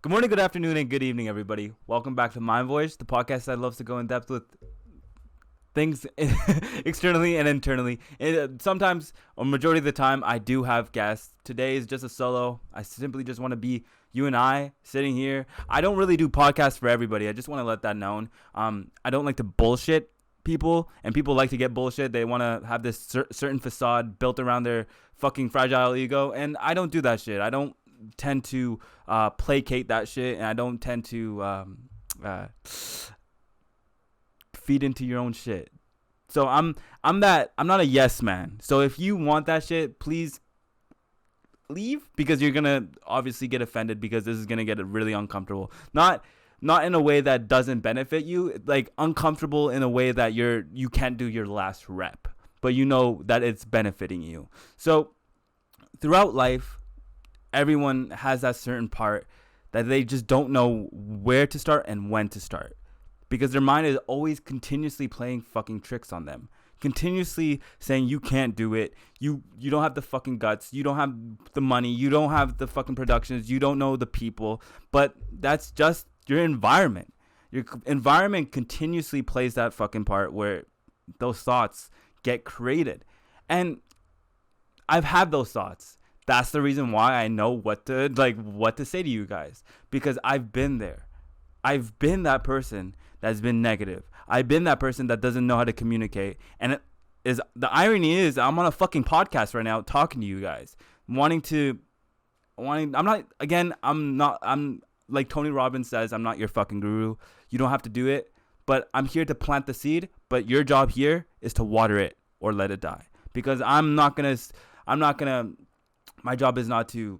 Good morning, good afternoon, and good evening, everybody. Welcome back to My Voyage, the podcast that loves to go in depth with things externally and internally. And sometimes, or majority of the time, I do have guests. Today is just a solo. I simply just want to be you and I sitting here. I don't really do podcasts for everybody. I just want to let that known. I don't like to bullshit people, and people like to get bullshit. They want to have this certain facade built around their fucking fragile ego, and I don't do that shit. I don't tend to placate that shit, and I don't tend to feed into your own shit. So I'm not a yes man. So if you want that shit, please leave, because you're gonna obviously get offended, because this is gonna get really uncomfortable. Not in a way that doesn't benefit you, like uncomfortable in a way that you can't do your last rep, but you know that it's benefiting you. So throughout life, everyone has that certain part that they just don't know where to start and when to start, because their mind is always continuously playing fucking tricks on them, continuously saying you can't do it, you don't have the fucking guts, you don't have the money, you don't have the fucking productions, you don't know the people. But that's just your environment. Your environment continuously plays that fucking part where those thoughts get created. And I've had those thoughts. That's the reason why I know what to say to you guys, because I've been there. I've been that person that's been negative. I've been that person that doesn't know how to communicate. And the irony is I'm on a fucking podcast right now talking to you guys, I'm like Tony Robbins says, I'm not your fucking guru. You don't have to do it, but I'm here to plant the seed, but your job here is to water it or let it die, because my job is not to,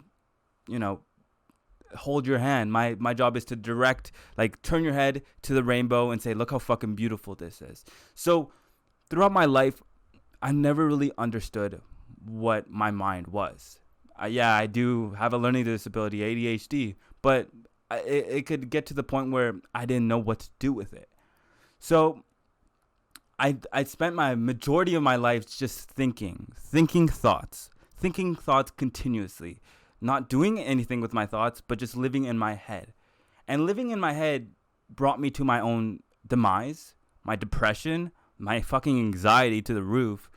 hold your hand. My job is to direct, turn your head to the rainbow and say, look how fucking beautiful this is. So throughout my life, I never really understood what my mind was. I do have a learning disability, ADHD, but it could get to the point where I didn't know what to do with it. So I spent my majority of my life just thinking thoughts continuously, not doing anything with my thoughts, but just living in my head. And living in my head brought me to my own demise, my depression, my fucking anxiety to the roof,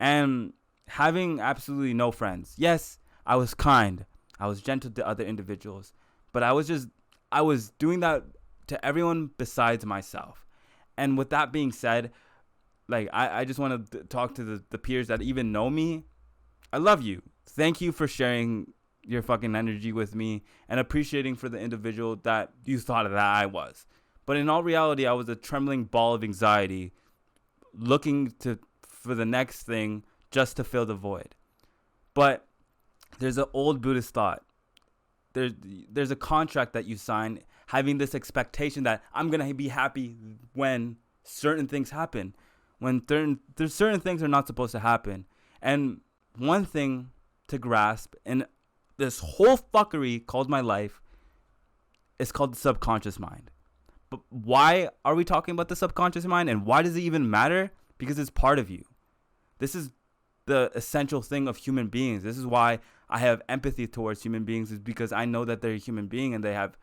and having absolutely no friends. Yes, I was kind, I was gentle to other individuals, but I was doing that to everyone besides myself. And with that being said, I just want to talk to the peers that even know me. I love you. Thank you for sharing your fucking energy with me and appreciating for the individual that you thought that I was. But in all reality, I was a trembling ball of anxiety looking for the next thing just to fill the void. But there's an old Buddhist thought. There's a contract that you sign, having this expectation that I'm going to be happy when certain things happen, when there's certain things are not supposed to happen. And one thing to grasp in this whole fuckery called my life is called the subconscious mind. But why are we talking about the subconscious mind, and why does it even matter? Because it's part of you. This is the essential thing of human beings. This is why I have empathy towards human beings, is because I know that they're a human being and they have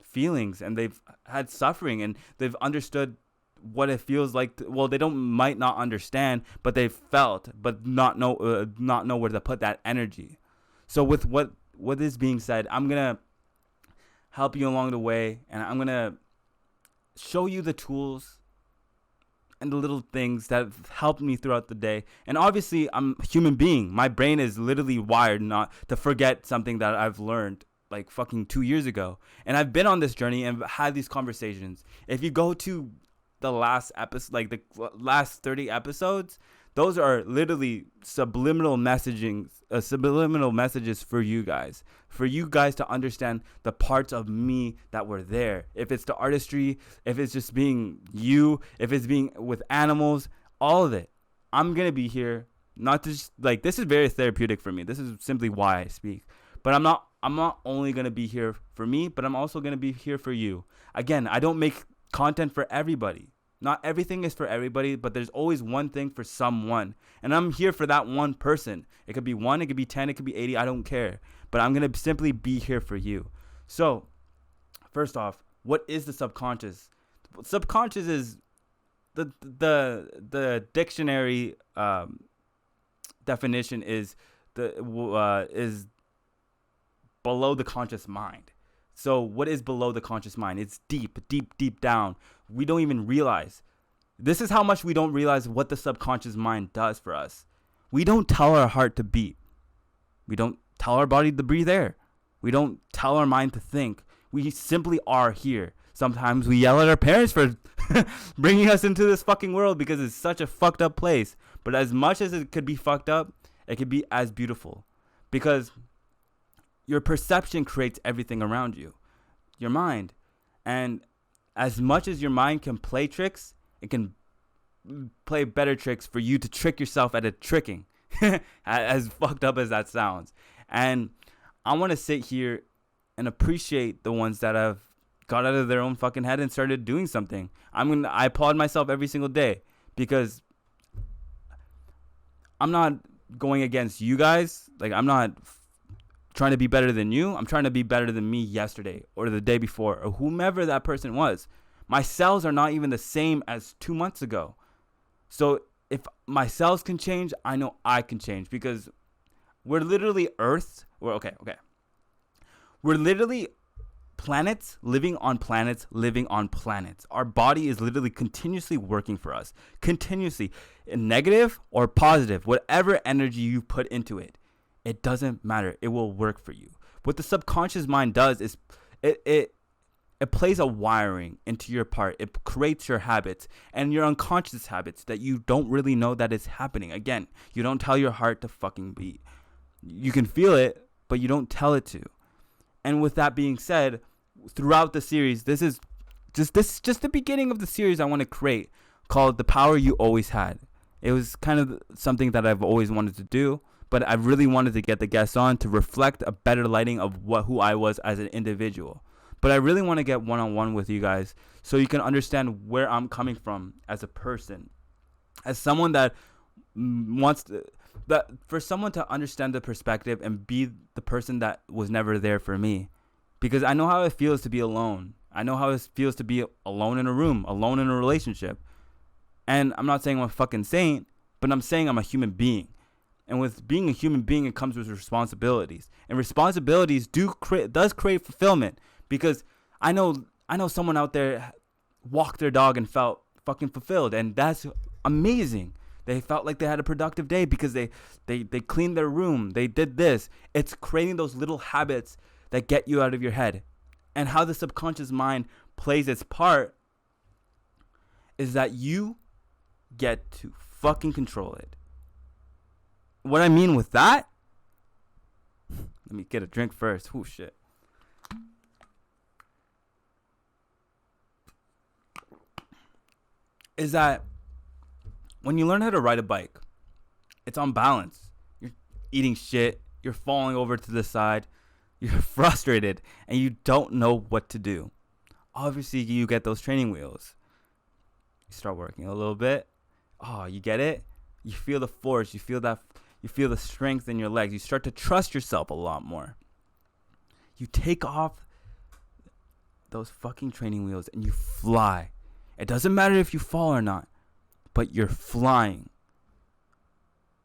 feelings and they've had suffering and they've understood what it feels like they might not understand, but they've felt, but not know where to put that energy. So with what is being said, I'm gonna help you along the way, and I'm gonna show you the tools and the little things that have helped me throughout the day. And obviously, I'm a human being. My brain is literally wired not to forget something that I've learned like fucking 2 years ago, and I've been on this journey and had these conversations. If you go to the last episode, like the last 30 episodes, those are literally subliminal messages for you guys to understand the parts of me that were there. If it's the artistry, if it's just being you, if it's being with animals, all of it. I'm gonna be here, not to just, this is very therapeutic for me. This is simply why I speak. But I'm not only gonna be here for me, but I'm also gonna be here for you. Again, I don't make content for everybody. Not everything is for everybody, but there's always one thing for someone. And I'm here for that one person. It could be 1, it could be 10, it could be 80, I don't care. But I'm going to simply be here for you. So First off, what is the subconscious? Subconscious is the dictionary definition is is below the conscious mind. So what is below the conscious mind? It's deep, deep, deep down. We don't even realize. This is how much we don't realize what the subconscious mind does for us. We don't tell our heart to beat. We don't tell our body to breathe air. We don't tell our mind to think. We simply are here. Sometimes we yell at our parents for bringing us into this fucking world because it's such a fucked up place. But as much as it could be fucked up, it could be as beautiful. Because your perception creates everything around you. Your mind. And as much as your mind can play tricks, it can play better tricks for you to trick yourself at a tricking. As fucked up as that sounds. And I want to sit here and appreciate the ones that have got out of their own fucking head and started doing something. I applaud myself every single day because I'm not going against you guys. Like, I'm not trying to be better than you. I'm trying to be better than me yesterday or the day before or whomever that person was. My cells are not even the same as 2 months ago. So if my cells can change, I know I can change because we're literally Earth. Okay. We're literally planets living on planets living on planets. Our body is literally continuously working for us. Continuously. Negative or positive, whatever energy you put into it, it doesn't matter. It will work for you. What the subconscious mind does is it plays a wiring into your part. It creates your habits and your unconscious habits that you don't really know that it's happening. Again, you don't tell your heart to fucking beat. You can feel it, but you don't tell it to. And with that being said, throughout the series, this is just the beginning of the series I want to create called The Power You Always Had. It was kind of something that I've always wanted to do, but I really wanted to get the guests on to reflect a better lighting of who I was as an individual. But I really want to get one-on-one with you guys so you can understand where I'm coming from as a person. As someone that for someone to understand the perspective and be the person that was never there for me. Because I know how it feels to be alone. I know how it feels to be alone in a room, alone in a relationship. And I'm not saying I'm a fucking saint, but I'm saying I'm a human being. And with being a human being, it comes with responsibilities. And responsibilities does create fulfillment. Because I know someone out there walked their dog and felt fucking fulfilled. And that's amazing. They felt like they had a productive day because they cleaned their room. They did this. It's creating those little habits that get you out of your head. And how the subconscious mind plays its part is that you get to fucking control it. What I mean with that, let me get a drink first. Oh shit. Is that when you learn how to ride a bike, it's on balance. You're eating shit. You're falling over to the side. You're frustrated and you don't know what to do. Obviously, you get those training wheels. You start working a little bit. Oh, you get it? You feel the force. You feel the strength in your legs. You start to trust yourself a lot more. You take off those fucking training wheels and you fly. It doesn't matter if you fall or not, but you're flying.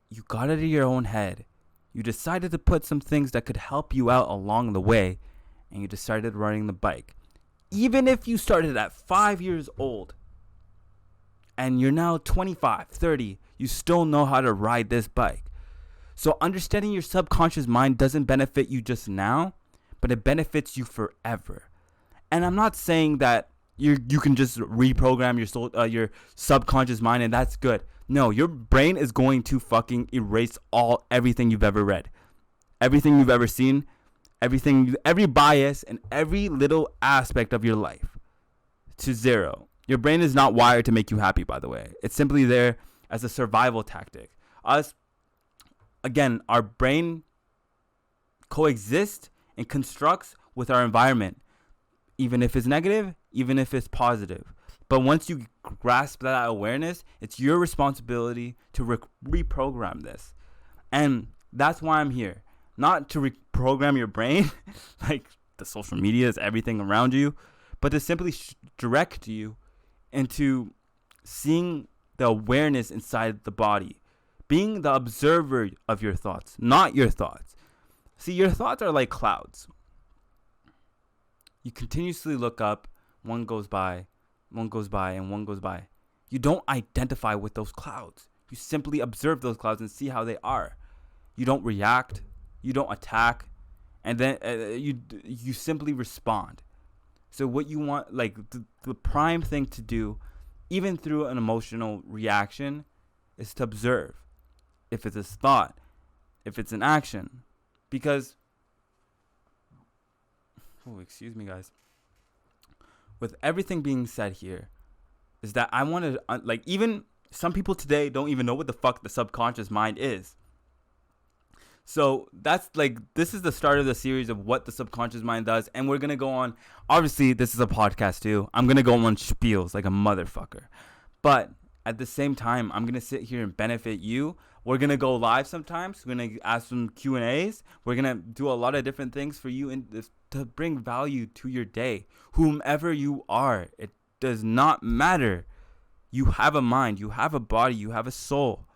You got out of your own head. You decided to put some things that could help you out along the way, and you decided riding the bike. Even if you started at 5 years old, and you're now 25, 30, you still know how to ride this bike. So understanding your subconscious mind doesn't benefit you just now, but it benefits you forever. And I'm not saying that you can just reprogram your subconscious mind and that's good. No, your brain is going to fucking erase everything you've ever read, everything you've ever seen, every bias and every little aspect of your life to zero. Your brain is not wired to make you happy, by the way. It's simply there as a survival tactic. Our brain coexists and constructs with our environment, even if it's negative, even if it's positive. But once you grasp that awareness, it's your responsibility to reprogram this. And that's why I'm here. Not to reprogram your brain, like the social media is everything around you, but to simply direct you into seeing the awareness inside the body, being the observer of your thoughts, not your thoughts. See, your thoughts are like clouds. You continuously look up, one goes by, and one goes by. You don't identify with those clouds. You simply observe those clouds and see how they are. You don't react, you don't attack, and then you simply respond. So what you want, like the prime thing to do, even through an emotional reaction, is to observe. If it's a thought, if it's an action. Because, excuse me guys. With everything being said here, is that I want to, like, even some people today don't even know what the fuck the subconscious mind is. So that's like, this is the start of the series of what the subconscious mind does. And we're going to go on, obviously this is a podcast too. I'm going to go on spiels like a motherfucker. But at the same time, I'm going to sit here and benefit you. We're going to go live sometimes. We're going to ask some Q&As. We're going to do a lot of different things for you to bring value to your day. Whomever you are, it does not matter. You have a mind, you have a body, you have a soul.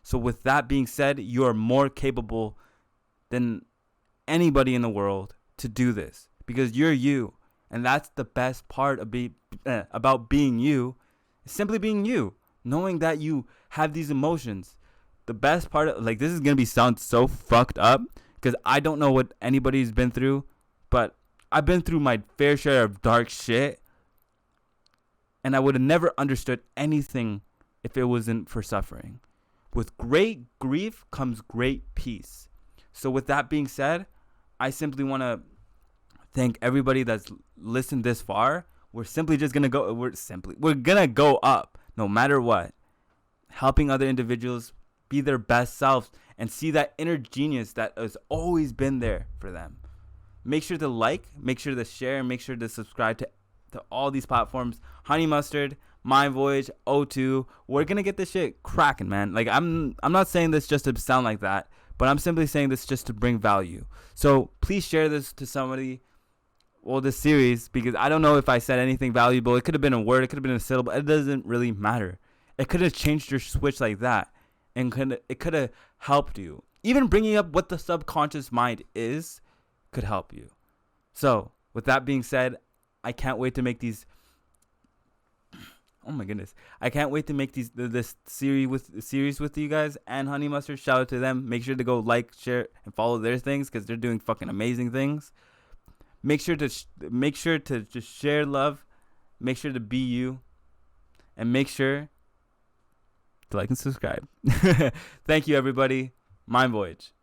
So with that being said, you are more capable than anybody in the world to do this, because you're you. And that's the best part of about being you, simply being you, knowing that you have these emotions. The best part of, like, this is going to sound so fucked up because I don't know what anybody's been through, but I've been through my fair share of dark shit, and I would have never understood anything if it wasn't for suffering. With great grief comes great peace. So with that being said, I simply want to thank everybody that's listened this far. We're simply just going to go, we're going to go up no matter what. Helping other individuals be their best selves and see that inner genius that has always been there for them. Make sure to like, make sure to share, and make sure to subscribe to all these platforms. Honey Mustard, My Voyage, O2. We're going to get this shit cracking, man. Like, I'm not saying this just to sound like that, but I'm simply saying this just to bring value. So please share this to somebody, well, this series, because I don't know if I said anything valuable. It could have been a word, it could have been a syllable. It doesn't really matter. It could have changed your switch like that, and it could have helped you. Even bringing up what the subconscious mind is could help you. So with that being said, I can't wait to make these. Oh my goodness, I can't wait to make this series with you guys and Honey Mustard. Shout out to them. Make sure to go like, share, and follow their things because they're doing fucking amazing things. Make sure to just share love. Make sure to be you, and make sure to like and subscribe. Thank you, everybody. My Voyage.